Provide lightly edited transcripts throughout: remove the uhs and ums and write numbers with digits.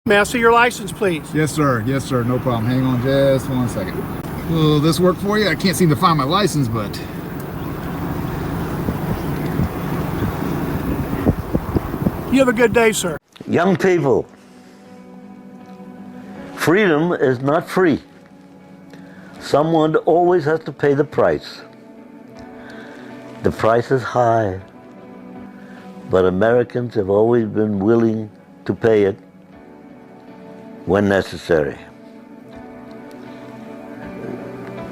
May I see your license, please? Yes, sir. Yes, sir. No problem. Hang on just 1 second. Will this work for you? I can't seem to find my license, but... You have a good day, sir. Young people, freedom is not free. Someone always has to pay the price. The price is high, but Americans have always been willing to pay it when necessary.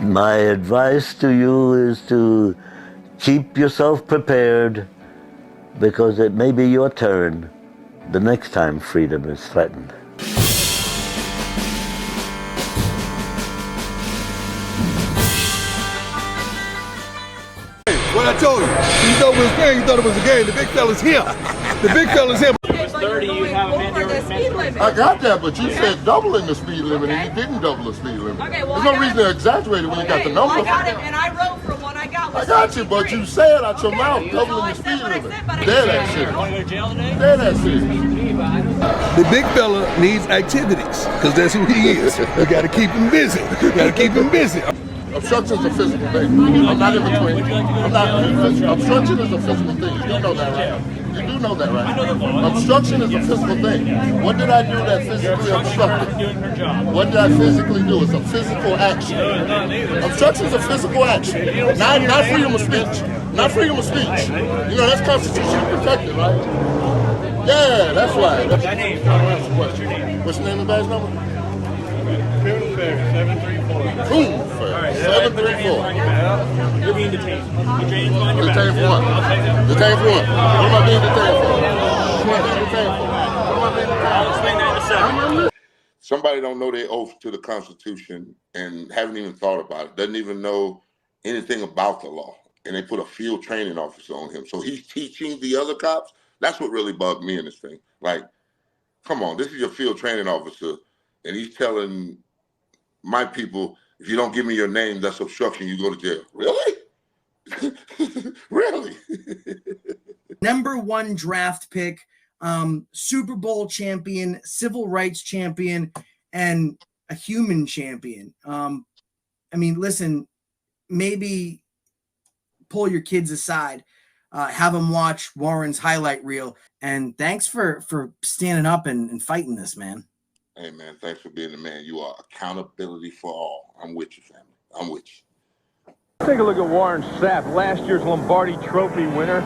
My advice to you is to keep yourself prepared, because it may be your turn the next time freedom is threatened. What I told you, you thought it was a game, you thought it was a game. The big fella's here. The big fella's here. If it was 30, you'd have a mandatory. I got that, but you said doubling the speed limit, and you didn't double the speed limit. Okay, well, there's no reason to exaggerate it when you got the number. Well, I got it, and I wrote from what I got. I got you, but you said out your mouth doubling the speed limit. There that shit. Want to go to jail today? There that shit. The big fella needs activities, because that's who he is. You gotta keep him busy. You gotta keep him busy. Obstruction is a physical thing. I'm not in between. Obstruction is a physical thing. You do know that, right? You do know that, right? Obstruction is a physical thing. What did I do that physically obstructed? What did I physically do? It's a physical action. Obstruction is a physical action. Not freedom of speech. Not freedom of speech. You know, that's constitutionally protected, right? Yeah, that's right. What's your name? What's your name and badge number? Criminal Fair, 734. Criminal Fair, 734. You're being detained. Your training's on your back. Detained for what? Detained for what? What am I being detained for? What am I being detained for? What am I being detained for? I'll explain that in a second. Somebody don't know their oath to the Constitution and haven't even thought about it, doesn't even know anything about the law, and they put a field training officer on him. So he's teaching the other cops. That's what really bugged me in this thing. Like, come on, this is your field training officer, and he's telling my people, if you don't give me your name, that's obstruction, you go to jail. Really? Really? Number 1 draft pick, Super Bowl champion, civil rights champion, and a human champion. I mean, listen, maybe pull your kids aside, have them watch Warren's highlight reel, and thanks for standing up and fighting this, man. Hey, man, thanks for being the man. You are accountability for all. I'm with you, family. I'm with you. Take a look at Warren Sapp, last year's Lombardi Trophy winner,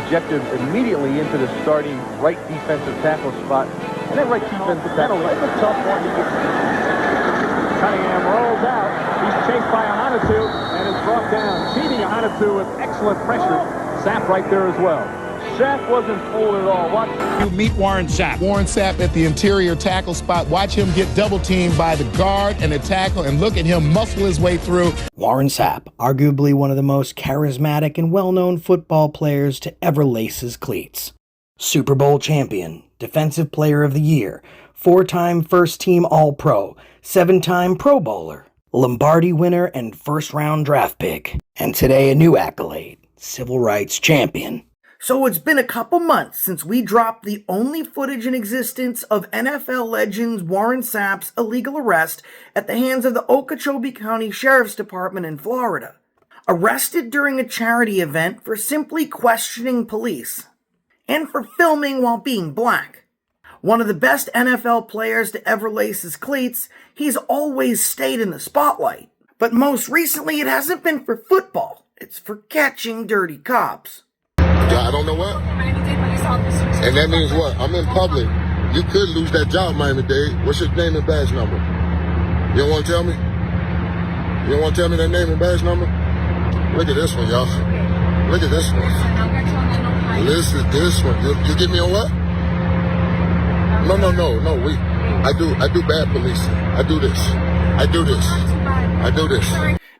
ejected immediately into the starting right defensive tackle spot. And that right defensive tackle is a tough one. Cunningham rolls out. He's chased by Ahanotu and is brought down. Cheating Ahanotu with excellent pressure. Sapp right there as well. Sapp wasn't fooled at all. Watch. You meet Warren Sapp. Warren Sapp at the interior tackle spot. Watch him get double teamed by the guard and the tackle, and look at him muscle his way through. Warren Sapp, arguably one of the most charismatic and well-known football players to ever lace his cleats. Super Bowl champion, Defensive Player of the Year, 4-time first-team All-Pro, 7-time Pro Bowler, Lombardi winner and first-round draft pick, and today a new accolade, civil rights champion. So it's been a couple months since we dropped the only footage in existence of NFL legends Warren Sapp's illegal arrest at the hands of the Okeechobee County Sheriff's Department in Florida. Arrested during a charity event for simply questioning police, and for filming while being black. One of the best NFL players to ever lace his cleats, he's always stayed in the spotlight. But most recently it hasn't been for football, it's for catching dirty cops. I don't know what. And that means what? I'm in public. You could lose that job, Miami-Dade. What's your name and badge number? You don't want to tell me? You don't want to tell me that name and badge number? Look at this one, y'all. Look at this one. Listen, this one. You get me on what? No. I do bad policing. I do this.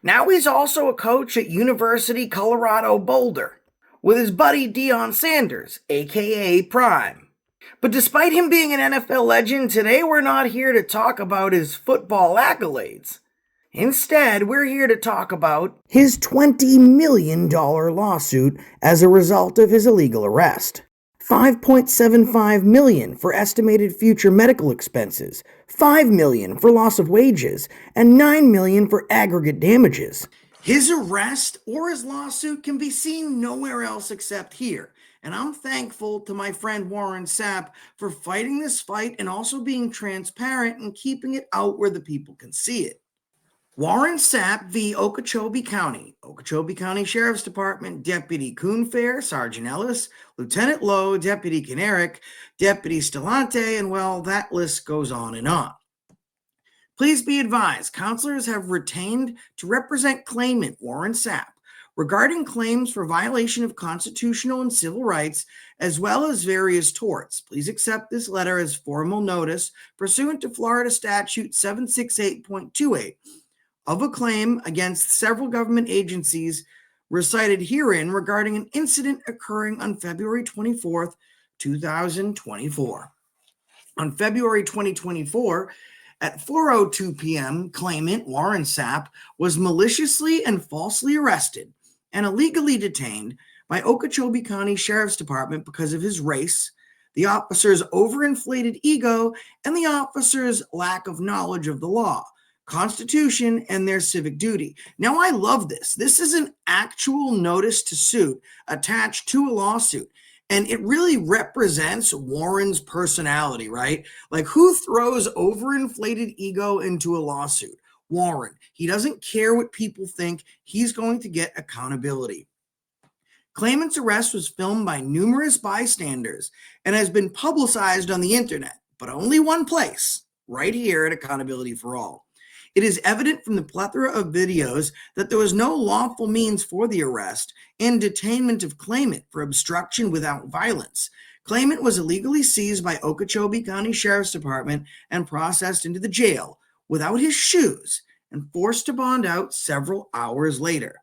Now he's also a coach at University Colorado Boulder, with his buddy Deion Sanders, aka Prime. But despite him being an NFL legend, today we're not here to talk about his football accolades. Instead, we're here to talk about his $20 million lawsuit as a result of his illegal arrest. $5.75 million for estimated future medical expenses, $5 million for loss of wages, and $9 million for aggregate damages. His arrest or his lawsuit can be seen nowhere else except here. And I'm thankful to my friend Warren Sapp for fighting this fight and also being transparent and keeping it out where the people can see it. Warren Sapp v. Okeechobee County, Okeechobee County Sheriff's Department, Deputy Coonfair, Sergeant Ellis, Lieutenant Lowe, Deputy Kinerick, Deputy Stelante, and well, that list goes on and on. Please be advised, counselors have retained to represent claimant Warren Sapp regarding claims for violation of constitutional and civil rights, as well as various torts. Please accept this letter as formal notice pursuant to Florida Statute 768.28 of a claim against several government agencies recited herein regarding an incident occurring on February 24th, 2024. On February 2024, at 4:02 p.m., claimant Warren Sapp was maliciously and falsely arrested and illegally detained by Okeechobee County Sheriff's Department because of his race, the officer's overinflated ego, and the officer's lack of knowledge of the law, Constitution, and their civic duty. Now, I love this. This is an actual notice to suit attached to a lawsuit. And it really represents Warren's personality, right? Like, who throws overinflated ego into a lawsuit? Warren. He doesn't care what people think. He's going to get accountability. Claimant's arrest was filmed by numerous bystanders and has been publicized on the internet, but only one place, right here at Accountability for All. It is evident from the plethora of videos that there was no lawful means for the arrest and detainment of claimant for obstruction without violence. Claimant was illegally seized by Okeechobee County Sheriff's Department and processed into the jail without his shoes and forced to bond out several hours later.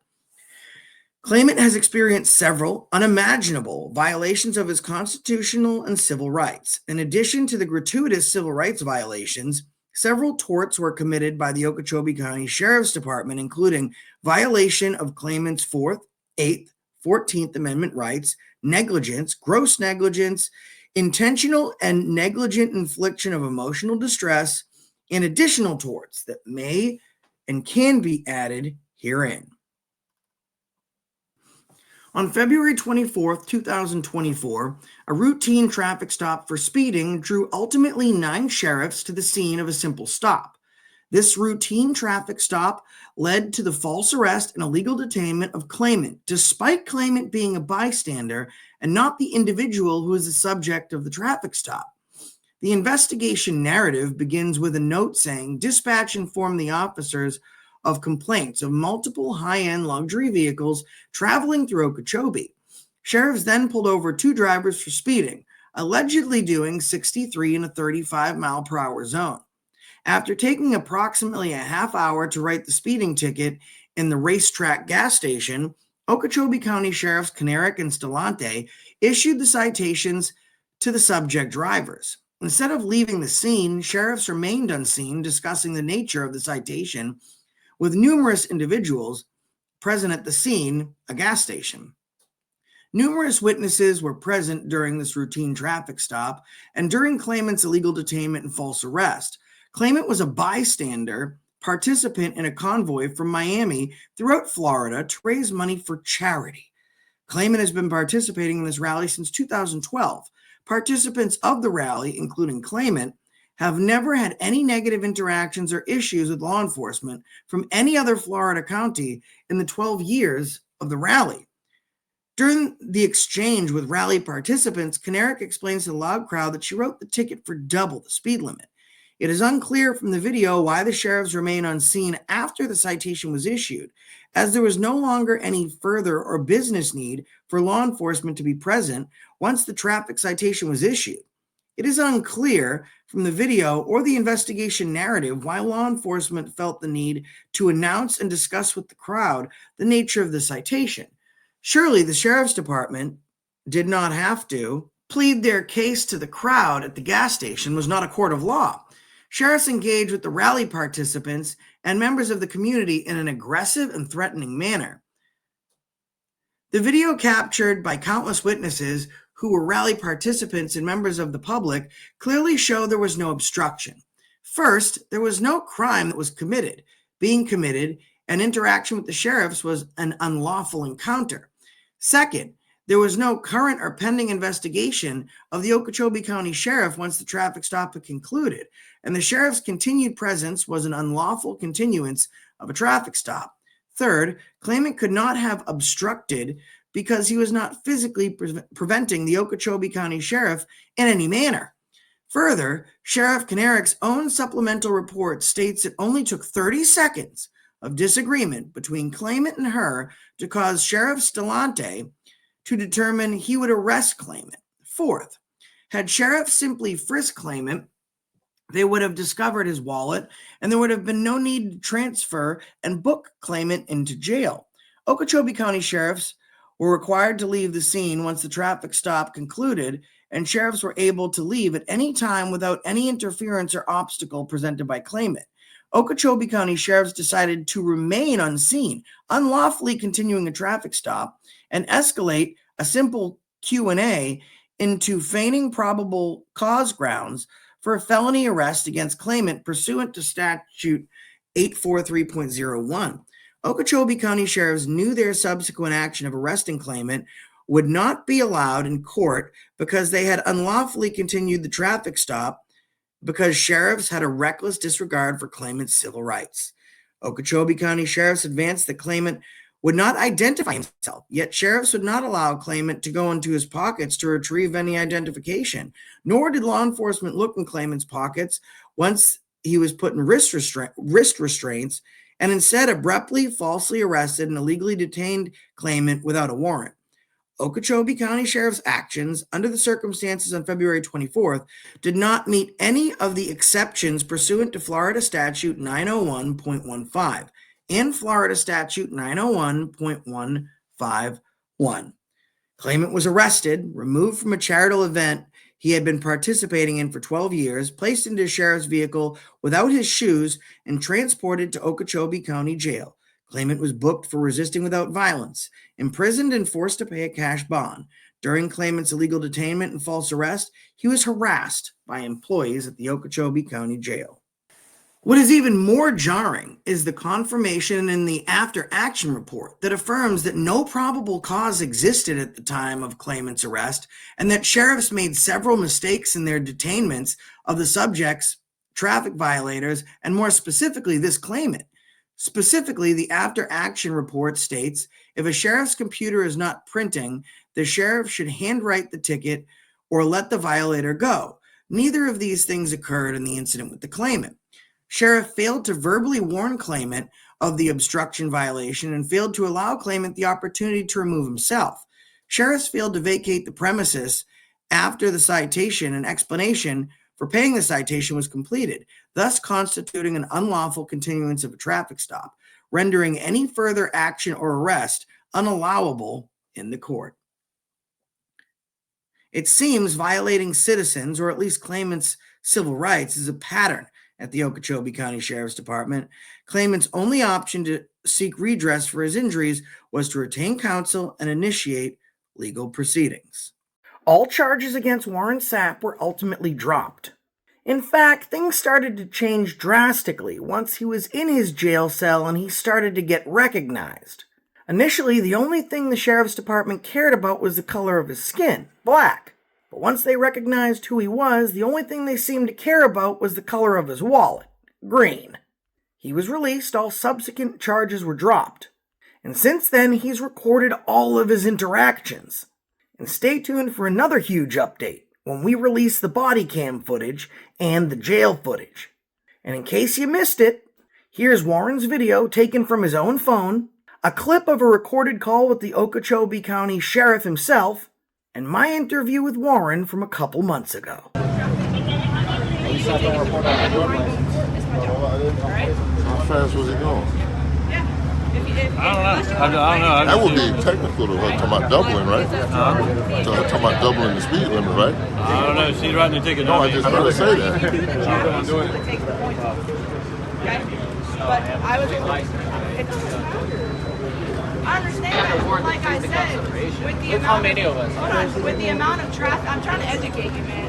Claimant has experienced several unimaginable violations of his constitutional and civil rights. In addition to the gratuitous civil rights violations, several torts were committed by the Okeechobee County Sheriff's Department, including violation of claimant's 4th, 8th, 14th Amendment rights, negligence, gross negligence, intentional and negligent infliction of emotional distress, and additional torts that may and can be added herein. On February 24th, 2024, a routine traffic stop for speeding drew ultimately 9 sheriffs to the scene of a simple stop. This routine traffic stop led to the false arrest and illegal detainment of claimant, despite claimant being a bystander and not the individual who is the subject of the traffic stop. The investigation narrative begins with a note saying, "Dispatch informed the officers of complaints of multiple high-end luxury vehicles traveling through Okeechobee. Sheriffs then pulled over 2 drivers for speeding, allegedly doing 63 in a 35-mile-per-hour zone. After taking approximately a half hour to write the speeding ticket in the racetrack gas station, Okeechobee County Sheriffs Kinerick and Stelante issued the citations to the subject drivers. Instead of leaving the scene, sheriffs remained unseen discussing the nature of the citation with numerous individuals present at the scene, a gas station. Numerous witnesses were present during this routine traffic stop and during claimant's illegal detainment and false arrest. Claimant was a bystander, participant in a convoy from Miami throughout Florida to raise money for charity. Claimant has been participating in this rally since 2012. Participants of the rally, including claimant, have never had any negative interactions or issues with law enforcement from any other Florida county in the 12 years of the rally. During the exchange with rally participants, Kinerick explains to the loud crowd that she wrote the ticket for double the speed limit. It is unclear from the video why the sheriffs remain unseen after the citation was issued, as there was no longer any further or business need for law enforcement to be present once the traffic citation was issued. It is unclear from the video or the investigation narrative why law enforcement felt the need to announce and discuss with the crowd the nature of the citation. Surely the sheriff's department did not have to plead their case to the crowd at the gas station was not a court of law. Sheriffs engaged with the rally participants and members of the community in an aggressive and threatening manner. The video captured by countless witnesses who were rally participants and members of the public, clearly show there was no obstruction. First, there was no crime that was being committed, and interaction with the sheriffs was an unlawful encounter. Second, there was no current or pending investigation of the Okeechobee County Sheriff once the traffic stop had concluded, and the sheriff's continued presence was an unlawful continuance of a traffic stop. Third, claimant could not have obstructed because he was not physically preventing the Okeechobee County Sheriff in any manner. Further, Sheriff Kanarick's own supplemental report states it only took 30 seconds of disagreement between claimant and her to cause Sheriff Stelante to determine he would arrest claimant. Fourth, had sheriff simply frisked claimant, they would have discovered his wallet, and there would have been no need to transfer and book claimant into jail. Okeechobee County sheriffs were required to leave the scene once the traffic stop concluded, and sheriffs were able to leave at any time without any interference or obstacle presented by claimant. Okeechobee County sheriffs decided to remain unseen, unlawfully continuing a traffic stop, and escalate a simple Q&A into feigning probable cause grounds for a felony arrest against claimant pursuant to statute 843.01. Okeechobee County sheriffs knew their subsequent action of arresting claimant would not be allowed in court because they had unlawfully continued the traffic stop because sheriffs had a reckless disregard for claimant's civil rights. Okeechobee County sheriffs advanced that claimant would not identify himself, yet sheriffs would not allow claimant to go into his pockets to retrieve any identification, nor did law enforcement look in claimant's pockets once he was put in wrist restraints, and instead abruptly, falsely arrested and illegally detained claimant without a warrant. Okeechobee County Sheriff's actions under the circumstances on February 24th did not meet any of the exceptions pursuant to Florida Statute 901.15 and Florida Statute 901.151. Claimant was arrested, removed from a charitable event he had been participating in for 12 years, placed into a sheriff's vehicle without his shoes, and transported to Okeechobee County Jail. Claimant was booked for resisting without violence, imprisoned and forced to pay a cash bond. During claimant's illegal detainment and false arrest, he was harassed by employees at the Okeechobee County Jail. What is even more jarring is the confirmation in the after-action report that affirms that no probable cause existed at the time of claimant's arrest and that sheriffs made several mistakes in their detainments of the subjects, traffic violators, and more specifically, this claimant. Specifically, the after-action report states, if a sheriff's computer is not printing, the sheriff should handwrite the ticket or let the violator go. Neither of these things occurred in the incident with the claimant. Sheriff failed to verbally warn claimant of the obstruction violation and failed to allow claimant the opportunity to remove himself. Sheriffs failed to vacate the premises after the citation and explanation for paying the citation was completed, thus constituting an unlawful continuance of a traffic stop, rendering any further action or arrest unallowable in the court. It seems violating citizens, or at least claimants' civil rights, is a pattern at the Okeechobee County Sheriff's Department. Claimant's only option to seek redress for his injuries was to retain counsel and initiate legal proceedings. All charges against Warren Sapp were ultimately dropped. In fact, things started to change drastically once he was in his jail cell and he started to get recognized. Initially, the only thing the Sheriff's Department cared about was the color of his skin, black. But once they recognized who he was, the only thing they seemed to care about was the color of his wallet, green. He was released, all subsequent charges were dropped. And since then, he's recorded all of his interactions. And stay tuned for another huge update when we release the body cam footage and the jail footage. And in case you missed it, here's Warren's video taken from his own phone, a clip of a recorded call with the Okeechobee County Sheriff himself, and my interview with Warren from a couple months ago. How fast was he going? I don't know. That would be technical to talk about doubling, right? Talking about doubling the speed limit, right? I don't know. She's writing the ticket. No, I just heard her say that. I understand that, but like I said, with the amount, how many of us? Hold on, with the amount of traffic, I'm trying to educate you, man.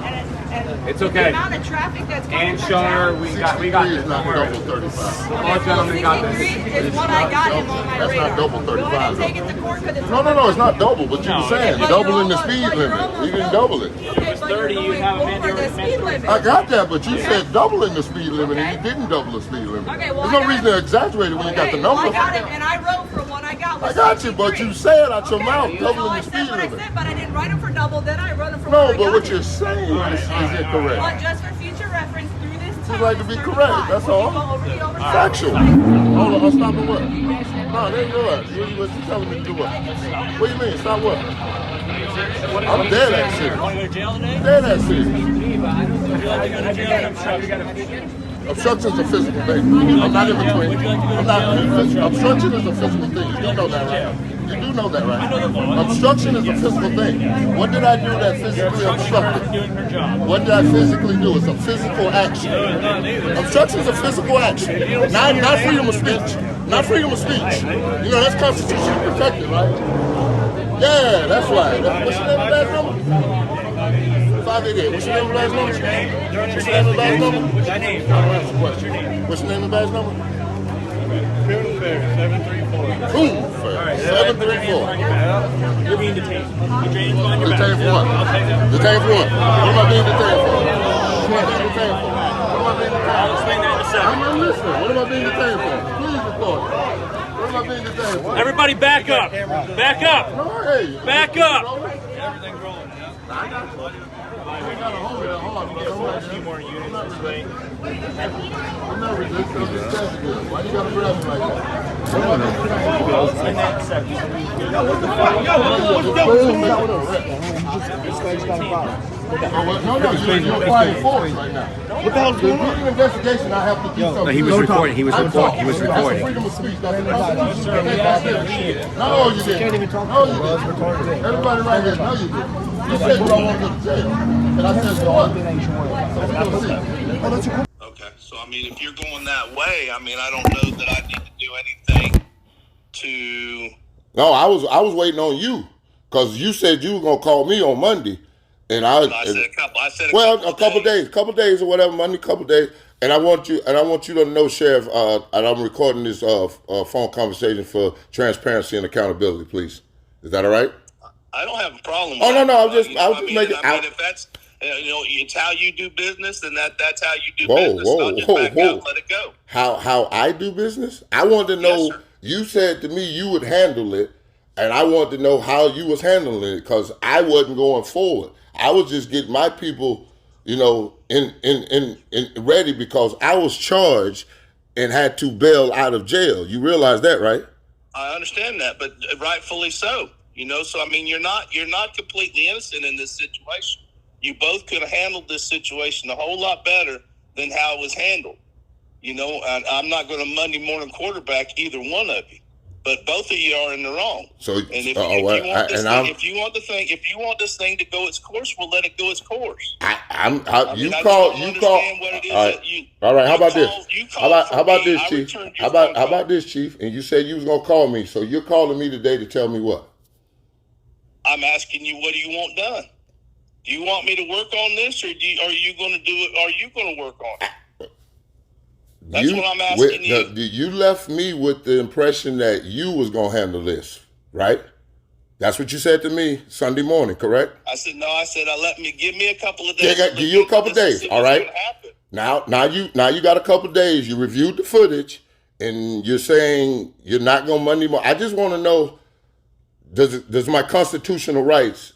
And it's okay. The amount of traffic that's coming and Shar, we got this. Not double 35. All gentlemen got this. 63 is what I got him on my That's radar. not double 35. Go ahead and take it to court because it's No, it's not double. But you were saying But doubling the you're speed almost- but you're limit. almost You didn't going- double it. Okay, but you're going over the speed limit. I got that, but you said doubling the speed limit, and you didn't double the speed limit. Okay, well, There's I no got reason it. to exaggerate it when you got the Well, number. I got it, and I wrote for what I got. I Was got you, but you 63. said out your mouth So doubling I the said speed what I limit. said, but I didn't write them for double. Then I wrote them for No, what I but got what it. you're saying is incorrect. But just for future reference, through this time, Just like to be it's correct, 35. that's When you all. go over the overtime, Factual. Hold on, I'm stopping what? No, they do it. What you telling me to do what? What do you mean? Stop what? I'm dead at serious. Want to go to jail today? Dead at serious. Would you like to go to jail? Obstruction is a physical thing. I'm not in between. I'm not. Obstruction is a physical thing. You do know that, right? You do know that, right? Obstruction is a physical thing. What did I do that physically obstructed? Doing her job. What did I physically do? It's a physical action. Obstruction is a physical action. Not freedom of speech. Not freedom of speech. You know, that's constitutionally protected, right? Yeah, that's right. What's your name of that number? 588. What's your name of the badge number? What's your name of the badge number? What's your name? What's your name of the badge number? Criminal Fair, 734. Ooh, 734. You're being detained. Your drainage on your back. Detained for what? I'll take that. Detained for what? What am I being detained for? What am I being detained for? What am I being detained for? I'll explain that in a second. I'm not listening. What am I being detained for? Please record. What am I being detained for? Everybody back up. Back up. No, hey. Back up. Everything's rolling. I got you. I gotta hold it hard, brother. I'm not resisting. I'm just testing you. Why you gotta grab me like that? You're applying force right now. What the hell's going on? An investigation, I have to do something. He was recording. He was recording. That's a freedom of speech. That's a constitutional thing. No, you didn't. No, you didn't. Everybody right here, no, you didn't. You said you don't want to go to jail. And I said, so what? So we're going to see. Okay, so I mean, if you're going that way, I mean, I don't know that I need to do anything to. No, I was waiting on you because you said you were gonna call me on Monday, and I said a couple. I said a couple days or whatever, Monday, couple days, and I want you to know, Sheriff, and I'm recording this phone conversation for transparency and accountability, please. Is that all right? I don't have a problem. Oh with no, I was just making. making. I mean, if that's it's how you do business, then that's how you do business. I'll just back out, let it go. How I do business? I wanted to know. Yes, sir. You said to me you would handle it, and I wanted to know how you was handling it because I wasn't going forward. I was just getting my people, you know, in ready because I was charged and had to bail out of jail. You realize that, right? I understand that, but rightfully so. You know, so I mean, you're not completely innocent in this situation. You both could have handled this situation a whole lot better than how it was handled. You know, I'm not going to Monday morning quarterback either one of you, but both of you are in the wrong. So, and if you want this thing to go its course, we'll let it go its course. All right. How about this? How about this, Chief? How about this, Chief? And you said you was gonna call me, so you're calling me today to tell me what? I'm asking you, what do you want done? Do you want me to work on this, or are you going to do it? Are you going to work on it? That's what I'm asking you. You left me with the impression that you was going to handle this, right? That's what you said to me Sunday morning, correct? I said, no, give me a couple of days. Give you a couple of days, all right? Now you got a couple of days. You reviewed the footage, and you're saying you're not going to Monday morning. I just want to know, does my constitutional rights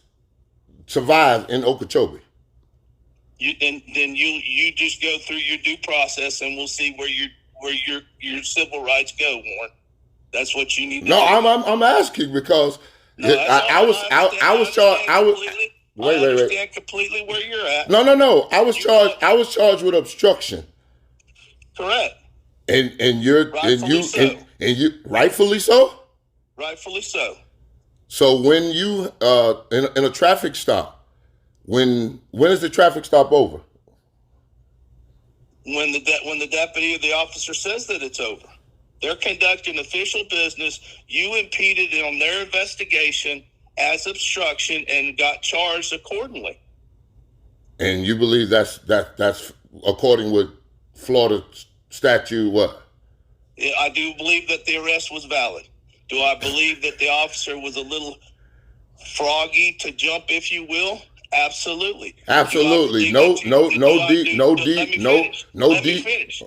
survive in Okeechobee? Then you just go through your due process, and we'll see where your civil rights go, Warren. That's what you need to do. No, I'm asking because I was charged. I understand completely where you're at. No. I was charged with obstruction. Correct. And you're rightfully so. Rightfully so. So when you in a traffic stop, when is the traffic stop over? When the deputy or the officer says that it's over. They're conducting official business. You impeded on their investigation as obstruction and got charged accordingly. And you believe that's according with Florida statute what? I do believe that the arrest was valid. Do I believe that the officer was a little froggy to jump, if you will? Absolutely. Absolutely. No deep.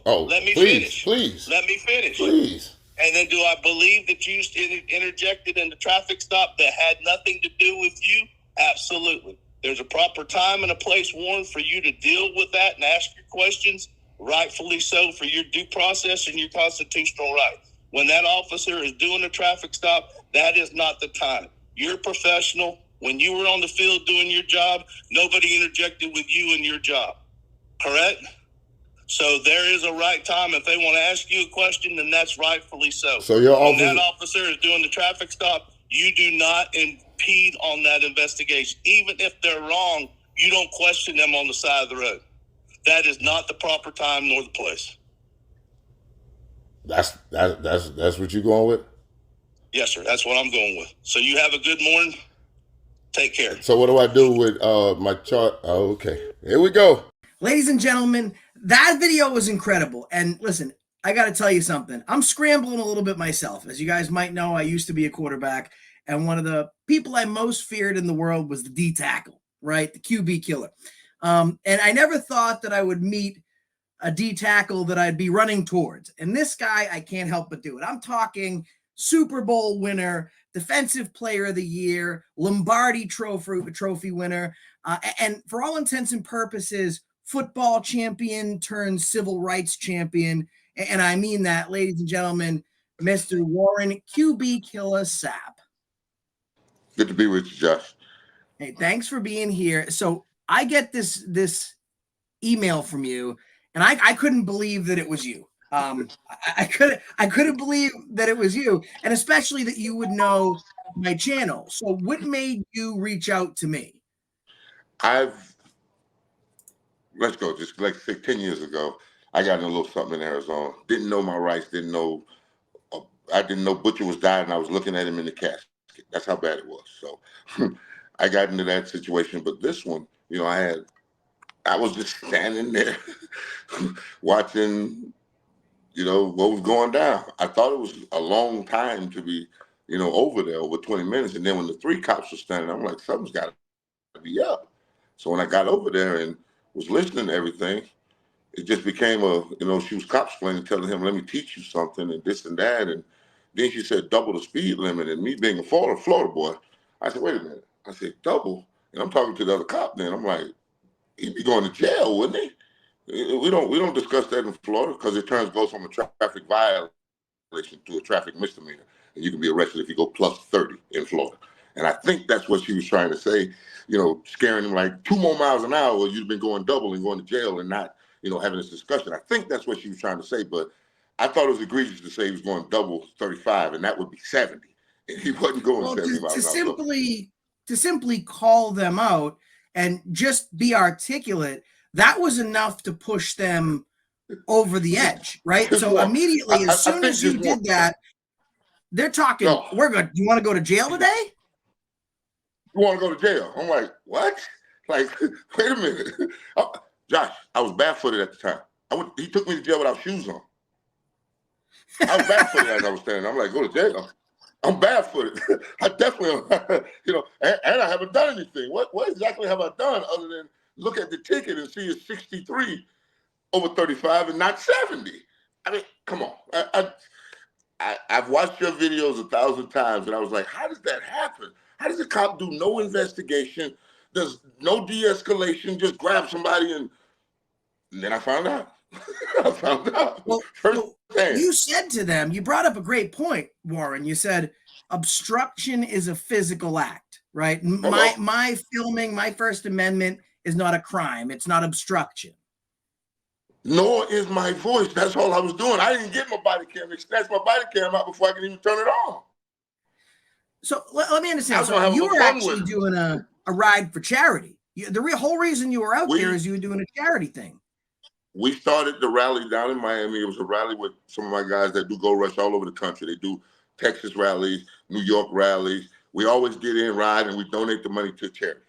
Oh, let me please. Let me finish. Please. And then do I believe that you interjected in the traffic stop that had nothing to do with you? Absolutely. There's a proper time and a place, Warren, for you to deal with that and ask your questions, rightfully so, for your due process and your constitutional right. When that officer is doing a traffic stop, that is not the time. You're professional. When you were on the field doing your job, nobody interjected with you in your job. Correct? So there is a right time. If they want to ask you a question, then that's rightfully so. So your when officer, that officer is doing the traffic stop, you do not impede on that investigation. Even if they're wrong, you don't question them on the side of the road. That is not the proper time nor the place. That's what you're going with? Yes, sir. That's what I'm going with. So you have a good morning. Take care. So what do I do with my chart? Oh, okay. Here we go. Ladies and gentlemen, that video was incredible. And listen, I got to tell you something. I'm scrambling a little bit myself. As you guys might know, I used to be a quarterback. And one of the people I most feared in the world was the D tackle, right? The QB killer. And I never thought that I would meet a D tackle that I'd be running towards. And this guy, I can't help but do it. I'm talking Super Bowl winner, Defensive Player of the Year, Lombardi Trophy winner, and for all intents and purposes, football champion turned civil rights champion. And I mean that, ladies and gentlemen, Mr. Warren QB Killer Sapp. Good to be with you, Josh. Hey, thanks for being here. So I get this email from you, and I couldn't believe that it was you. I couldn't believe that it was you, and especially that you would know my channel. So what made you reach out to me? Let's go, just like 10 years ago, I got in a little something in Arizona. Didn't know my rights, I didn't know Butcher was dying, and I was looking at him in the casket. That's how bad it was. So I got into that situation. But this one, I was just standing there watching, what was going down. I thought it was a long time to be, over there, over 20 minutes. And then when the 3 cops were standing, I'm like, something's got to be up. So when I got over there and was listening to everything, it just became she was cop-splaining, telling him, let me teach you something and this and that. And then she said, double the speed limit. And me being a Florida boy, I said, wait a minute. I said, double? And I'm talking to the other cop then. I'm like, he'd be going to jail, wouldn't he? We don't discuss that in Florida because it goes from a traffic violation to a traffic misdemeanor. And you can be arrested if you go plus 30 in Florida. And I think that's what she was trying to say, scaring him like 2 more miles an hour, or you've been going double and going to jail and not, having this discussion. I think that's what she was trying to say, but I thought it was egregious to say he was going double 35, and that would be 70. And he wasn't going 70 miles an hour. To simply call them out and just be articulate, that was enough to push them over the edge, right? So immediately, as soon as you did that, they're talking, we're good. You want to go to jail today? You want to go to jail? I'm like, what? Like, wait a minute. Josh, I was barefooted at the time. He took me to jail without shoes on. I was barefooted as I was standing. I'm like, go to jail. I'm barefooted. I definitely, and I haven't done anything. What exactly have I done other than look at the ticket and see it's 63 over 35 and not 70? I mean, come on. I've watched your videos 1,000 times, and I was like, how does that happen? How does a cop do no investigation, does no de-escalation, just grab somebody and then I found out. Well, you said to them, you brought up a great point, Warren. You said obstruction is a physical act, right? My filming, my First Amendment is not a crime. It's not obstruction. Nor is my voice. That's all I was doing. I didn't get my body cam. They snatched my body cam out before I could even turn it on. So let me understand. So you were actually doing a ride for charity. The whole reason you were out there is you were doing a charity thing. we started the rally down in Miami. It was a rally with some of my guys that do Go Rush all over the country. They do Texas rallies, New York rallies. We always get in, ride, and we donate the money to charity.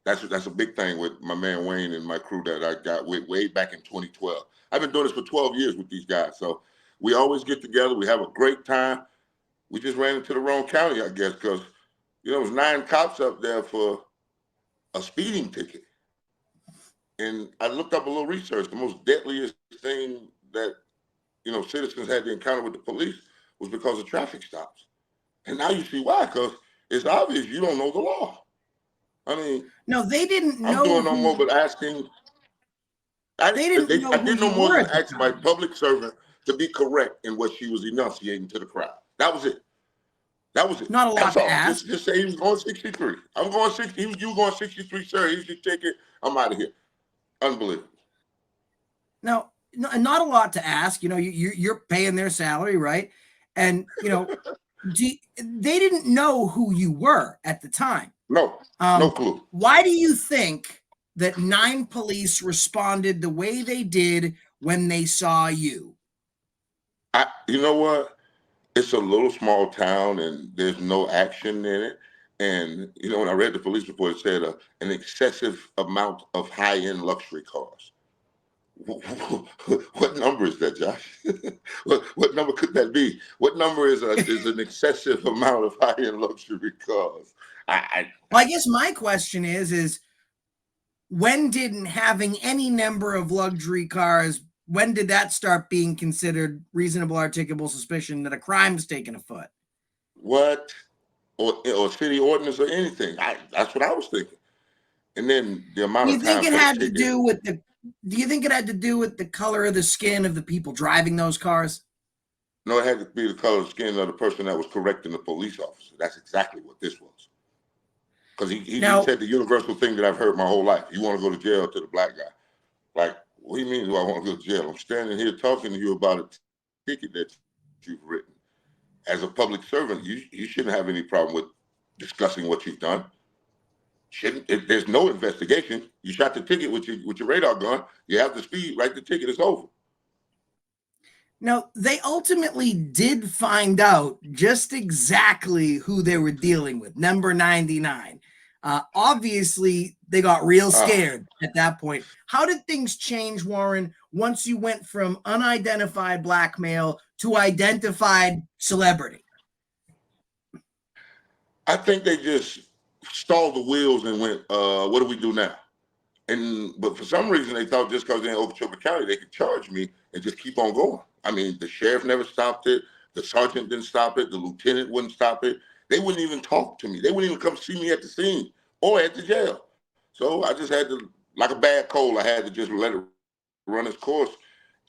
That's a big thing with my man Wayne and my crew that I got with way back in 2012. I've been doing this for 12 years with these guys. So we always get together. We have a great time. We just ran into the wrong county, I guess, because, there was 9 cops up there for a speeding ticket. And I looked up a little research. The most deadliest thing that, citizens had to encounter with the police was because of traffic stops. And now you see why, because it's obvious you don't know the law. I mean, no, they didn't know. I'm doing no more but asking. I did no more than ask my public servant to be correct in what she was enunciating to the crowd. That was it. That was it. Not a lot to ask. Just say he was going 63. I'm going 60. You going 63, sir? Here's your ticket. I'm out of here. Unbelievable. No, not a lot to ask. You're paying their salary, right? And they didn't know who you were at the time. No, no clue. Why do you think that 9 police responded the way they did when they saw you? You know what? It's a little small town and there's no action in it. And, when I read the police report, it said an excessive amount of high-end luxury cars. What number is that, Josh? what number could that be? What number is an excessive amount of high-end luxury cars? Well, I guess my question is when did having any number of luxury cars, when did that start being considered reasonable articulable suspicion that a crime's taken afoot? What? Or city ordinance or anything. That's what I was thinking. And then the amount of time. Do you think it had to do with the color of the skin of the people driving those cars? No, it had to be the color of the skin of the person that was correcting the police officer. That's exactly what this was. Because he said the universal thing that I've heard my whole life. You want to go to jail to the black guy. Like, what do you mean do I want to go to jail? I'm standing here talking to you about a ticket that you've written. As a public servant, you shouldn't have any problem with discussing what you've done. There's no investigation. You shot the ticket with your radar gun. You have the speed, write the ticket, it's over. Now, they ultimately did find out just exactly who they were dealing with, number 99. Obviously, they got real scared at that point. How did things change, Warren, once you went from unidentified black male to identified celebrity? I think they just stalled the wheels and went, what do we do now? But for some reason, they thought just because they're in Okeechobee County, they could charge me and just keep on going. I mean, the sheriff never stopped it. The sergeant didn't stop it. The lieutenant wouldn't stop it. They wouldn't even talk to me. They wouldn't even come see me at the scene or at the jail. So I just had to, like a bad cold, I had to just let it run its course.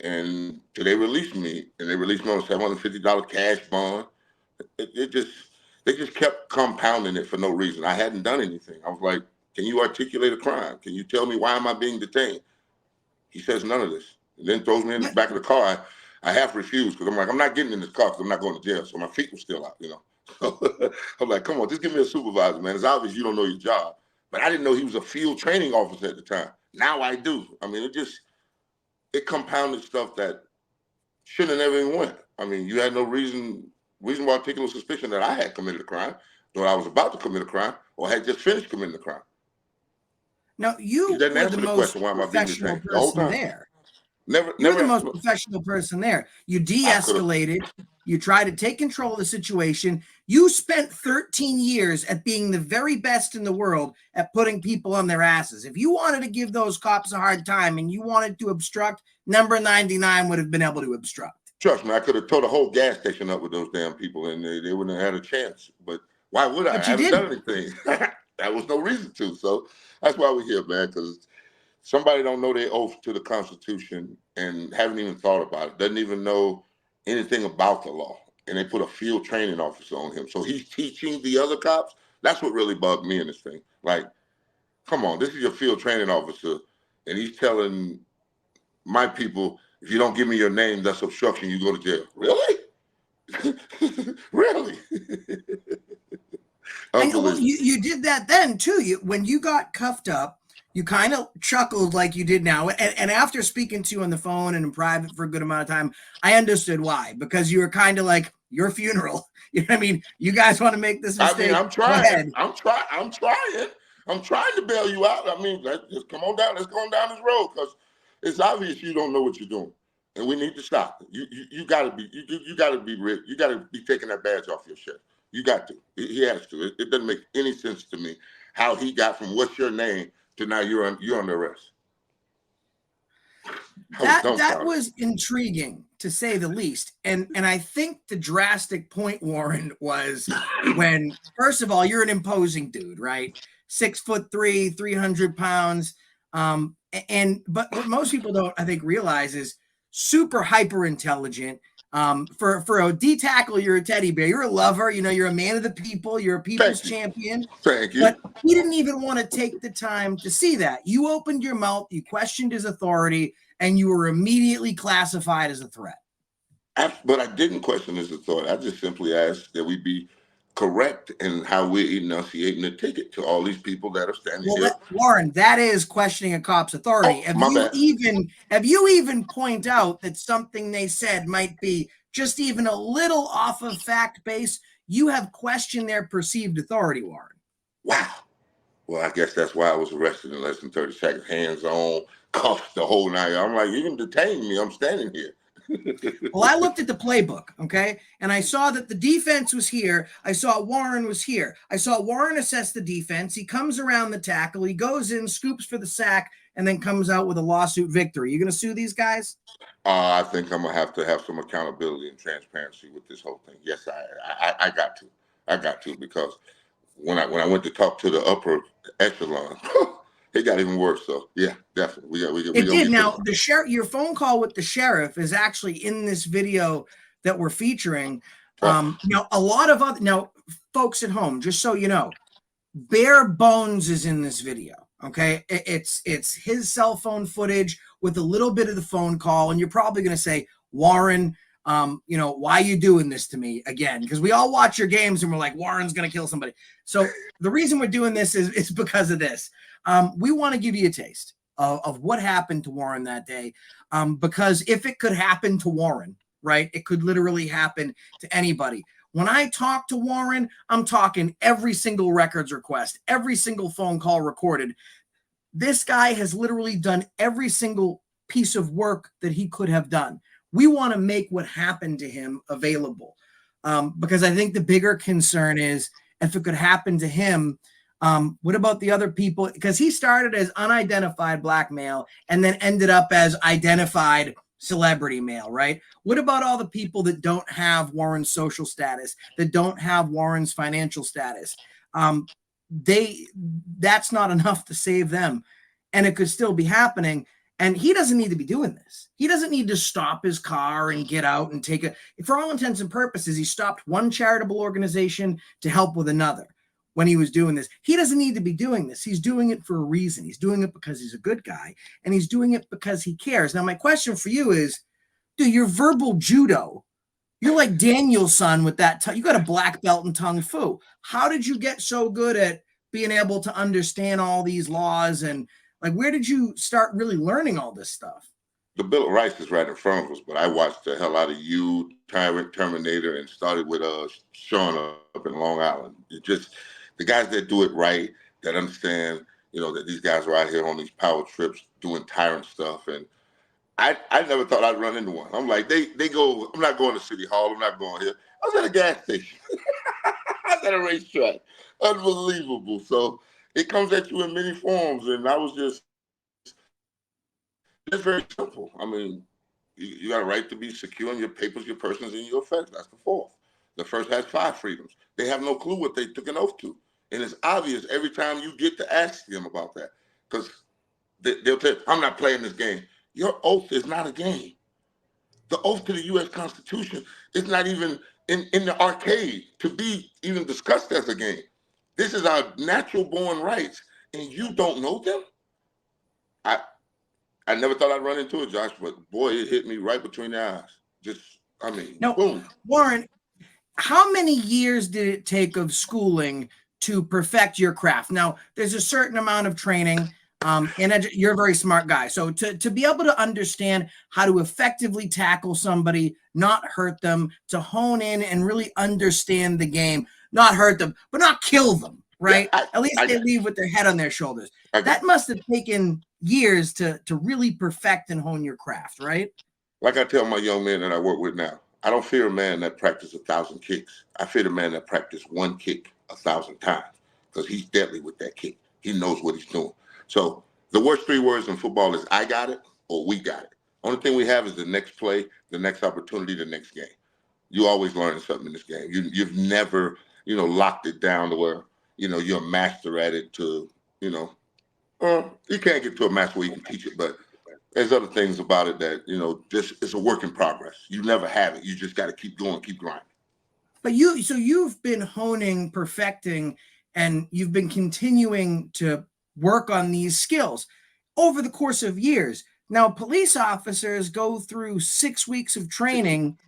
And till they released me, and they released me on a $750 cash bond. They just kept compounding it for no reason. I hadn't done anything. I was like, can you articulate a crime? Can you tell me why am I being detained? He says none of this. And then throws me in the back of the car. I half refused because I'm like, I'm not getting in this car because I'm not going to jail. So my feet were still out, So I'm like, come on, just give me a supervisor, man. It's obvious you don't know your job. But I didn't know he was a field training officer at the time. Now I do. I mean, it compounded stuff that shouldn't have never even went. I mean, you had no reasonable articulable suspicion that I had committed a crime, or I was about to commit a crime, or had just finished committing the crime. Now, you were the most professional person there. You were the most professional person there. You de-escalated. You tried to take control of the situation. You spent 13 years at being the very best in the world at putting people on their asses. If you wanted to give those cops a hard time and you wanted to obstruct, number 99 would have been able to obstruct. Trust me, I could have towed a whole gas station up with those damn people and they wouldn't have had a chance. But why would I? I haven't done anything. That was no reason to. So that's why we're here, man, because somebody don't know their oath to the Constitution and haven't even thought about it, doesn't even know anything about the law. And they put a field training officer on him. So he's teaching the other cops. That's what really bugged me in this thing. Like, come on, this is your field training officer. And he's telling my people, if you don't give me your name, that's obstruction, you go to jail. Really? Really? And, well, you did that then too. When you got cuffed up, you kind of chuckled like you did now. And after speaking to you on the phone and in private for a good amount of time, I understood why, because you were kind of like your funeral. You know what I mean? You guys want to make this mistake. I mean, I'm trying. Go ahead. I'm trying to bail you out. I mean, just come on down. Let's go on down this road, because it's obvious you don't know what you're doing, and we need to stop it. You gotta be you gotta be rich. You gotta be taking that badge off your chest. You got to. He has to. It doesn't make any sense to me how he got from what's your name to now you're under arrest. That was intriguing, to say the least. And I think the drastic point, Warren, was when, first of all, you're an imposing dude, right? 6'3", 300 pounds. But what most people don't, I think, realize is super hyper intelligent. For a D tackle, you're a teddy bear. You're a lover. You know, you're a man of the people. You're a people's champion. Thank you. But he didn't even want to take the time to see that. You opened your mouth. You questioned his authority, and you were immediately classified as a threat. But I didn't question his authority. I just simply asked that we be correct in how we're enunciating the ticket to all these people that are standing here. Warren, that is questioning a cop's authority. Have you even point out that something they said might be just even a little off of fact base? You have questioned their perceived authority, Warren. Wow. Well, I guess that's why I was arrested in less than 30 seconds, hands on, cuffed, the whole night. I'm like, you can detain me. I'm standing here. Well, I looked at the playbook, okay, and I saw that the defense was here. I saw Warren was here. I saw Warren assess the defense. He comes around the tackle. He goes in, scoops for the sack, and then comes out with a lawsuit victory. You going to sue these guys? I think I'm going to have some accountability and transparency with this whole thing. Yes, I got to. I got to, because when I went to talk to the upper echelon, it got even worse. So yeah, definitely. We did. Now the sheriff, your phone call with the sheriff is actually in this video that we're featuring. Now a lot of other folks at home, just so you know, bare bones is in this video. Okay, it's his cell phone footage with a little bit of the phone call, and you're probably going to say, Warren, why are you doing this to me again? Because we all watch your games and we're like, Warren's going to kill somebody. So the reason we're doing this is because of this. We want to give you a taste of what happened to Warren that day, because if it could happen to Warren, right, it could literally happen to anybody. When I talk to Warren, I'm talking every single records request, every single phone call recorded. This guy has literally done every single piece of work that he could have done. We want to make what happened to him available, because I think the bigger concern is, if it could happen to him, what about the other people? Because he started as unidentified black male and then ended up as identified celebrity male, right? What about all the people that don't have Warren's social status, that don't have Warren's financial status? That's not enough to save them, and it could still be happening. And he doesn't need to be doing this. He doesn't need to stop his car and get out and take for all intents and purposes, he stopped one charitable organization to help with another when he was doing this. He doesn't need to be doing this. He's doing it for a reason. He's doing it because he's a good guy, and he's doing it because he cares. Now, my question for you is, dude, your verbal judo, you're like Danielson with that. You got a black belt in Kung Fu. How did you get so good at being able to understand all these laws? And like, where did you start really learning all this stuff? The Bill of Rights is right in front of us, but I watched the hell out of you, Tyrant, Terminator, and started with Sean up in Long Island. It just, the guys that do it right, that understand, that these guys are out here on these power trips doing tyrant stuff. And I never thought I'd run into one. I'm like, they go, I'm not going to City Hall. I'm not going here. I was at a gas station. I was at a racetrack. Unbelievable. So it comes at you in many forms. And I was just, it's very simple. I mean, you got a right to be secure in your papers, your persons, and your effects. That's the fourth. The first has 5 freedoms. They have no clue what they took an oath to. And it's obvious every time you get to ask them about that, because they'll tell you, I'm not playing this game. Your oath is not a game. The oath to the U.S. Constitution is not even in the arcade to be even discussed as a game. This is our natural born rights, and you don't know them? I never thought I'd run into it, Josh, but boy, it hit me right between the eyes. Boom. Warren, how many years did it take of schooling to perfect your craft? Now, there's a certain amount of training. You're a very smart guy. So to be able to understand how to effectively tackle somebody, not hurt them, to hone in and really understand the game, not hurt them, but not kill them, right? At least they leave with their head on their shoulders. That must have taken years to really perfect and hone your craft, right? Like I tell my young men that I work with now, I don't fear a man that practices 1,000 kicks. I fear the man that practices one kick 1,000 times because he's deadly with that kick. He knows what he's doing. So the worst 3 words in football is I got it or we got it. Only thing we have is the next play, the next opportunity, the next game. You always learning something in this game. You've never, locked it down to where, you're a master at it to, you can't get to a master where you can teach it, but there's other things about it that, just it's a work in progress. You never have it. You just got to keep going, keep grinding. But you've been honing, perfecting, and you've been continuing to work on these skills over the course of years. Now, police officers go through 6 weeks of training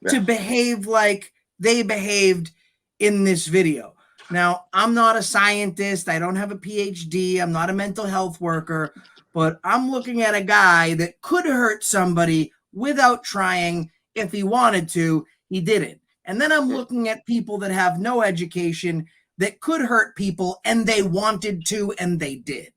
to behave like they behaved in this video. Now, I'm not a scientist. I don't have a PhD. I'm not a mental health worker, but I'm looking at a guy that could hurt somebody without trying. If he wanted to, he didn't. And then I'm looking at people that have no education that could hurt people and they wanted to and they did.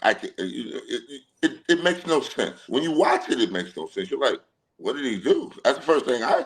It makes no sense. When you watch it, it makes no sense. You're like, what did he do? That's the first thing I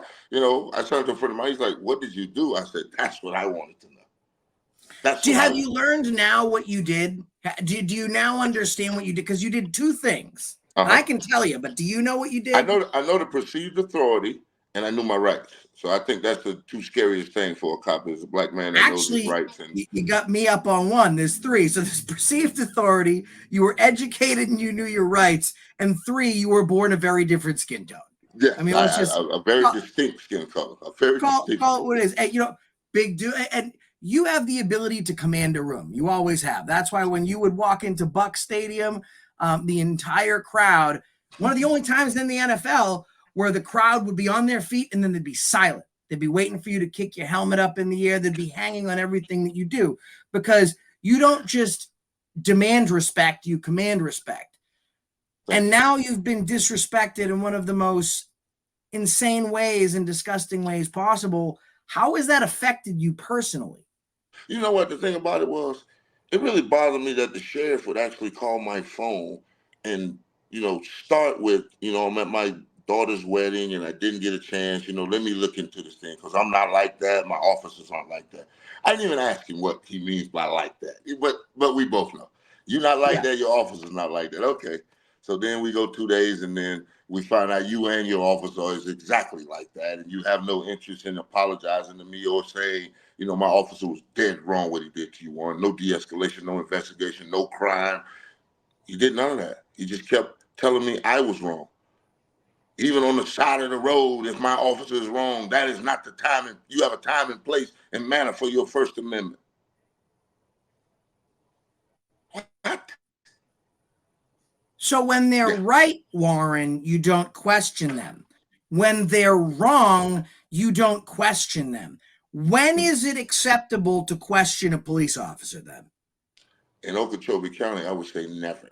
turned to a friend of mine. He's like, what did you do? I said, that's what I wanted to know. Have you learned now what you did? Do you now understand what you did? Because you did 2 things. And I can tell you, but do you know what you did? I know the perceived authority, and I knew my rights. So I think that's the 2 scariest things for a cop is a black man that knows his rights. And you got me up on 1. There's 3. So there's perceived authority. You were educated and you knew your rights. And 3, you were born a very different skin tone. Yeah, I mean, let's just a very distinct skin color. Call it what it is. And, big dude. And you have the ability to command a room. You always have. That's why when you would walk into Buck Stadium, the entire crowd, one of the only times in the NFL where the crowd would be on their feet and then they'd be silent. They'd be waiting for you to kick your helmet up in the air. They'd be hanging on everything that you do because you don't just demand respect, you command respect. And now you've been disrespected in one of the most insane ways and disgusting ways possible. How has that affected you personally? You know what? The thing about it was, it really bothered me that the sheriff would actually call my phone and, start with, I'm at my daughter's wedding and I didn't get a chance, let me look into this thing because I'm not like that. My officers aren't like that. I didn't even ask him what he means by like that. But we both know. You're not like that. Your officer's not like that. Okay. So then we go 2 days and then we find out you and your officer is exactly like that. And you have no interest in apologizing to me or saying, my officer was dead wrong what he did to you, Warren. No de-escalation, no investigation, no crime. He did none of that. He just kept telling me I was wrong. Even on the side of the road, if my officer is wrong, that is not the time. And you have a time and place and manner for your First Amendment. What? So when they're right, Warren, you don't question them. When they're wrong, you don't question them. When is it acceptable to question a police officer then? In Okeechobee County, I would say never.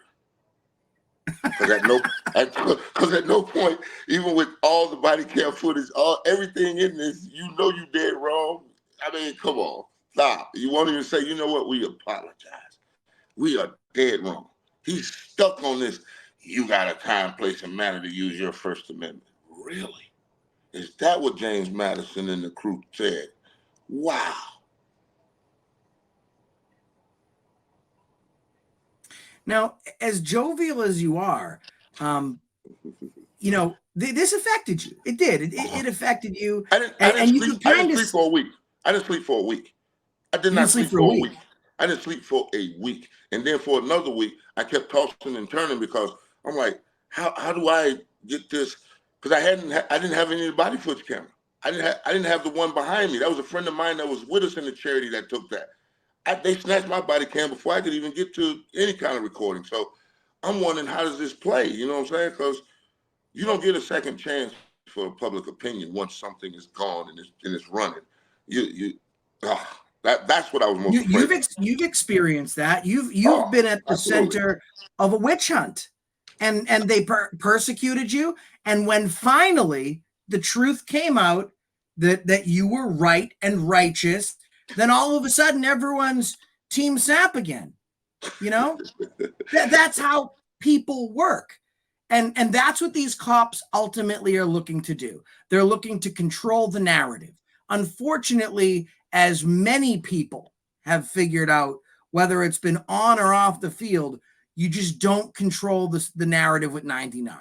Because at no point, even with all the body cam footage, everything in this, you did wrong. I mean, come on, stop. You won't even say, you know what, we apologize. We are dead wrong. He's stuck on this, you got a time, place, and manner to use your First Amendment. Really? Is that what James Madison and the crew said? Wow. Now, as jovial as you are, this affected you. It did. It affected you. I didn't sleep for a week. I didn't sleep for a week. I did not sleep for a week. I didn't sleep for a week. And then for another week, I kept tossing and turning because I'm like, how do I get this? Because I didn't have any body footage camera. I didn't have the one behind me. That was a friend of mine that was with us in the charity that took that. They snatched my body cam before I could even get to any kind of recording. So I'm wondering, how does this play? You know what I'm saying? Because you don't get a second chance for public opinion once something is gone and it's running. That's what I was most afraid of. You've experienced that. You've been at the absolutely. center of a witch hunt, and they persecuted you. And when finally the truth came out that you were right and righteous, then all of a sudden everyone's Team Sapp again. You know, that's how people work. And that's what these cops ultimately are looking to do. They're looking to control the narrative. Unfortunately, as many people have figured out, whether it's been on or off the field, you just don't control the narrative with 99.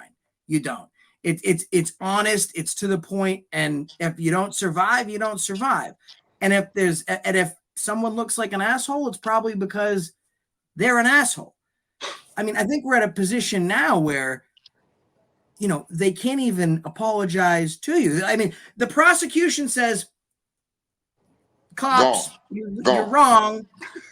You don't. It's honest. It's to the point. And if you don't survive, you don't survive. And if someone looks like an asshole, it's probably because they're an asshole. I mean, I think we're at a position now where, you know, they can't even apologize to you. I mean, the prosecution says, cops, you're wrong.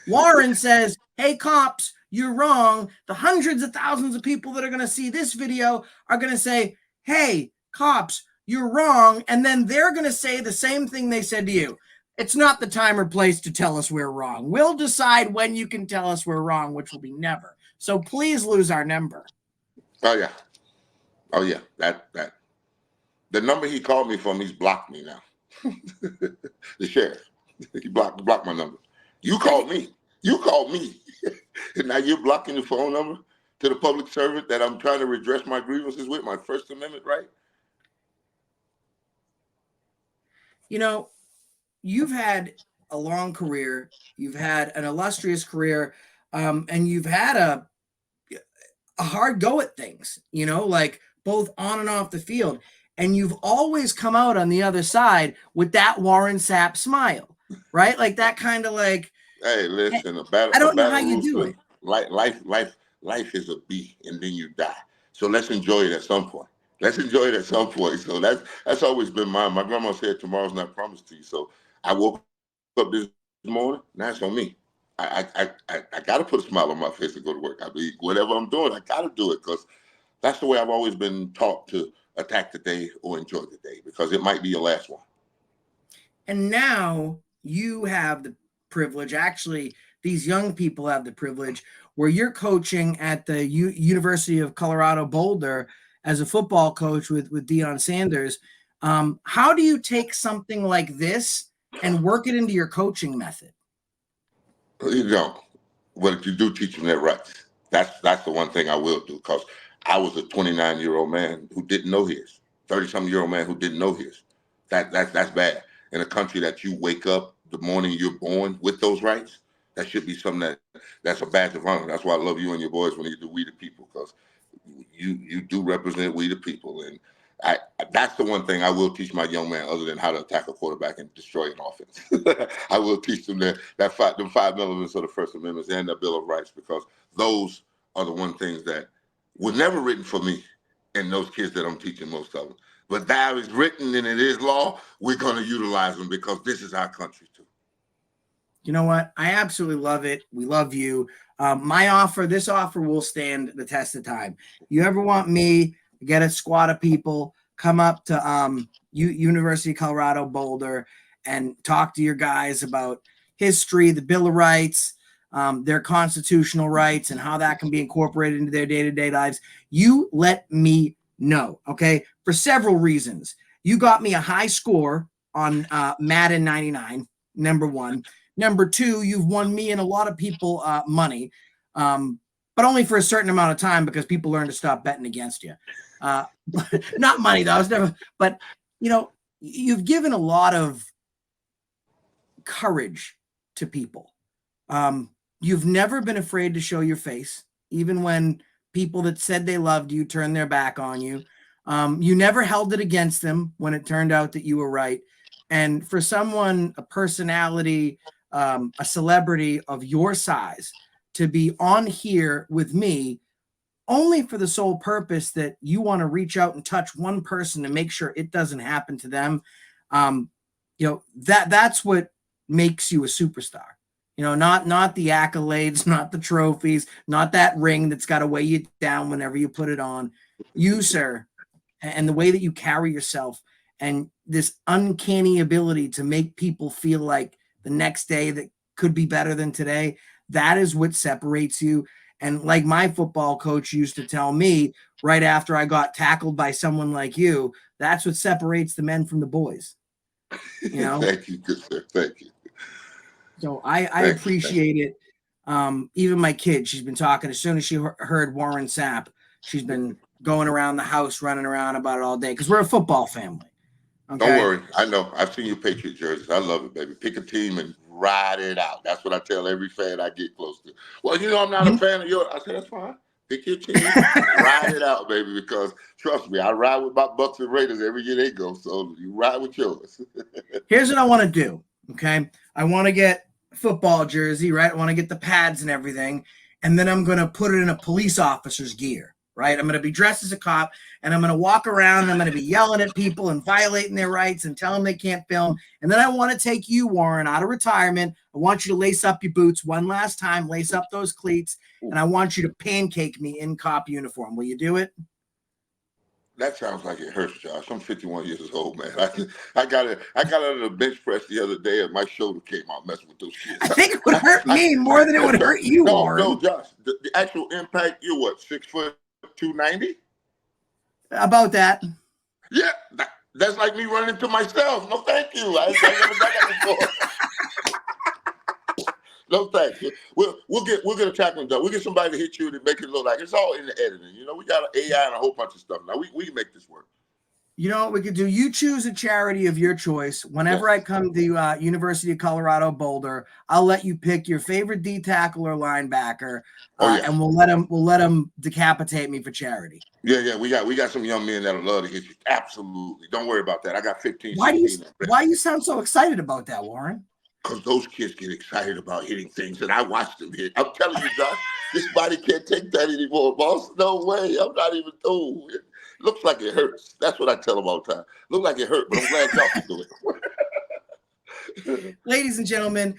Warren says, hey, cops, you're wrong. The hundreds of thousands of people that are going to see this video are going to say, hey, cops, you're wrong. And then they're going to say the same thing they said to you. It's not the time or place to tell us we're wrong. We'll decide when you can tell us we're wrong, which will be never. So please lose our number. Oh yeah. Oh yeah. That the number he called me from, he's blocked me now. The sheriff. He blocked my number. You called me. And now you're blocking the phone number to the public servant that I'm trying to redress my grievances with, my First Amendment right? You know, you've had a long career, you've had an illustrious career, and you've had a hard go at things, you know, like both on and off the field. And you've always come out on the other side with that Warren Sapp smile, right? Like that kind of like, hey, listen, a battle. I don't know how you do it. Life is a beat, and then you die. So let's enjoy it at some point. So that's always been mine. My grandma said tomorrow's not promised to you. So I woke up this morning. Now it's on me. I got to put a smile on my face to go to work. I mean, whatever I'm doing, I got to do it because that's the way I've always been taught to attack the day or enjoy the day because it might be your last one. And now you have the privilege. Actually, these young people have the privilege where you're coaching at the University of Colorado Boulder as a football coach with Deion Sanders. How do you take something like this and work it into your coaching method? You don't. But you do teach them their rights. That's the one thing I will do because I was a 29-year-old man who didn't know his, 30-something-year-old man who didn't know his. That's bad. In a country that you wake up the morning you're born with those rights, that should be something that's a badge of honor. That's why I love you and your boys when you do We the People because you do represent we the people. And that's the one thing I will teach my young man other than how to attack a quarterback and destroy an offense. I will teach them them 5 elements of the First Amendment and the Bill of Rights because those are the one things that were never written for me and those kids that I'm teaching most of them. But that is written and it is law. We're going to utilize them because this is our country too. You know what? I absolutely love it. We love you. This offer will stand the test of time. You ever want me to get a squad of people, come up to University of Colorado Boulder and talk to your guys about history, the Bill of Rights, their constitutional rights, and how that can be incorporated into their day-to-day lives, you let me know, okay? For several reasons. You got me a high score on Madden 99, number one. Number two, you've won me and a lot of people money, but only for a certain amount of time because people learn to stop betting against you. Not money, though. I was never, but, you know, you've given a lot of courage to people. You've never been afraid to show your face, even when people that said they loved you turned their back on you. You never held it against them when it turned out that you were right. And for someone, a personality, a celebrity of your size, to be on here with me only for the sole purpose that you want to reach out and touch one person to make sure it doesn't happen to them, you know, that's what makes you a superstar. You know, not the accolades, not the trophies, not that ring that's got to weigh you down whenever you put it on. You, sir, and the way that you carry yourself and this uncanny ability to make people feel like the next day that could be better than today. That is what separates you. And like my football coach used to tell me right after I got tackled by someone like you, that's what separates the men from the boys. You know? Thank you, good sir. Thank you. So I appreciate it. Even my kid, she's been talking as soon as she heard Warren Sapp, she's been going around the house, running around about it all day because we're a football family. Okay? Don't worry. I know. I've seen your Patriot jerseys. I love it, baby. Pick a team and ride it out. That's what I tell every fan I get close to. Well, I'm not a fan of yours. I said, that's fine. Pick your team, ride it out, baby, because trust me, I ride with my Bucks and Raiders every year they go. So you ride with yours. Here's what I want to do, okay? I want to get a football jersey, right? I want to get the pads and everything, and then I'm going to put it in a police officer's gear, right? I'm going to be dressed as a cop, and I'm going to walk around, and I'm going to be yelling at people and violating their rights and telling them they can't film. And then I want to take you, Warren, out of retirement. I want you to lace up your boots one last time, lace up those cleats, and I want you to pancake me in cop uniform. Will you do it? That sounds like it hurts, Josh. I'm 51 years old, man. I got out of the bench press the other day, and my shoulder came out messing with those kids. I think it would hurt me more than it would hurt you, Warren. No, Josh. The actual impact, you're what, 6 foot 290? About that. Yeah, that's like me running into myself. No, thank you. I never done that before. No, thank you. We'll get a tackling done. We'll get somebody to hit you to make it look like it's all in the editing. We got AI and a whole bunch of stuff now. We can make this work. You know what we could do? You choose a charity of your choice. Whenever I come to University of Colorado Boulder, I'll let you pick your favorite D tackle or linebacker, and we'll let them decapitate me for charity. Yeah. We got some young men that'll love to hit you. Absolutely. Don't worry about that. I got 15. Why do you sound so excited about that, Warren? Because those kids get excited about hitting things, and I watch them hit. I'm telling you, Josh, this body can't take that anymore, boss. No way. I'm not even told. It looks like it hurts. That's what I tell them all the time. Look like it hurt, but I'm glad y'all can do it. Ladies and gentlemen,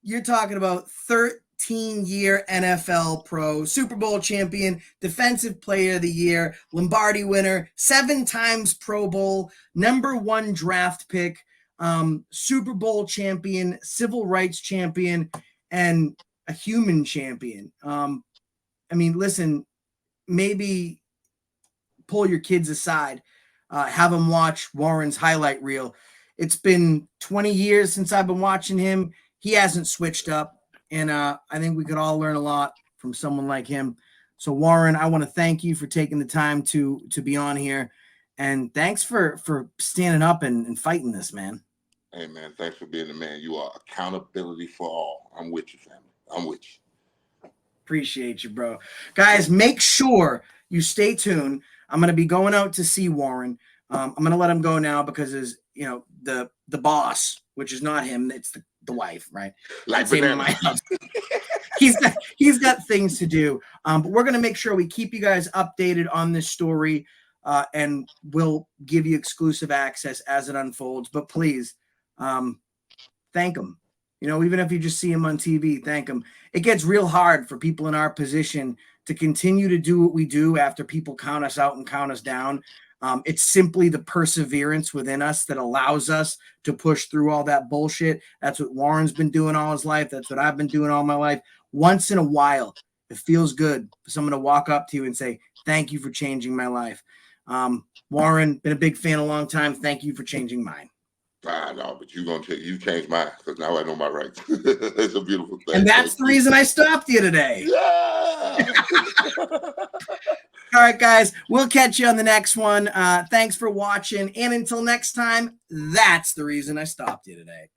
you're talking about 13-year NFL pro, Super Bowl champion, Defensive Player of the Year, Lombardi winner, 7 times Pro Bowl, #1 draft pick, Super Bowl champion, civil rights champion, and a human champion. Listen, maybe pull your kids aside, have them watch Warren's highlight reel. It's been 20 years since I've been watching him. He hasn't switched up, and I think we could all learn a lot from someone like him. So, Warren, I want to thank you for taking the time to be on here, and thanks for standing up and fighting this, man. Hey, man, thanks for being the man. You are. Accountability for all. I'm with you, family. I'm with you. Appreciate you, bro. Guys, make sure you stay tuned. I'm going to be going out to see Warren. I'm going to let him go now because the boss, which is not him, it's the wife, right? Like in my house. He's got things to do. But we're going to make sure we keep you guys updated on this story, and we'll give you exclusive access as it unfolds. But please, thank him. Even if you just see him on TV, thank him. It gets real hard for people in our position to continue to do what we do after people count us out and count us down. It's simply the perseverance within us that allows us to push through all that bullshit. That's what Warren's been doing all his life. That's what I've been doing all my life. Once in a while, it feels good for someone to walk up to you and say, thank you for changing my life. Warren, been a big fan a long time. Thank you for changing mine. I know, but you changed mine because now I know my rights. It's a beautiful thing. And that's the reason I stopped you today. Yeah. All right, guys, we'll catch you on the next one. Thanks for watching. And until next time, that's the reason I stopped you today.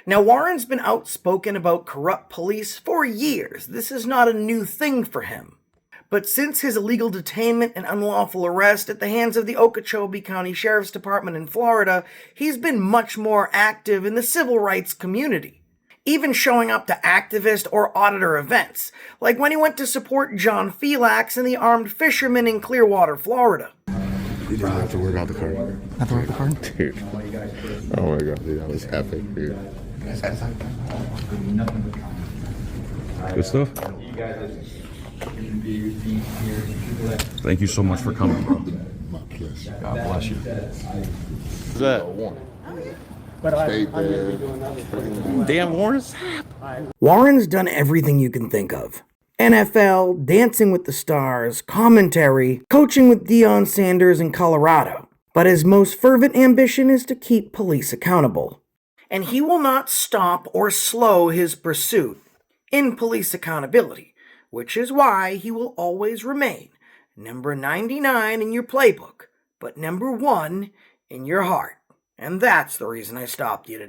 Now, Warren's been outspoken about corrupt police for years. This is not a new thing for him. But since his illegal detainment and unlawful arrest at the hands of the Okeechobee County Sheriff's Department in Florida, he's been much more active in the civil rights community, even showing up to activist or auditor events, like when he went to support John Phelaks and the armed fishermen in Clearwater, Florida. You didn't have to work out the card. Have to work the card? Dude. Oh my God, dude, that was epic, dude. Good stuff. Thank you so much for coming, bro. My pleasure. God bless you. Who's that? Stay there. Damn, Warren. Warren's done everything you can think of. NFL, Dancing with the Stars, commentary, coaching with Deion Sanders in Colorado. But his most fervent ambition is to keep police accountable. And he will not stop or slow his pursuit in police accountability, which is why he will always remain number 99 in your playbook, but number 1 in your heart. And that's the reason I stopped you today.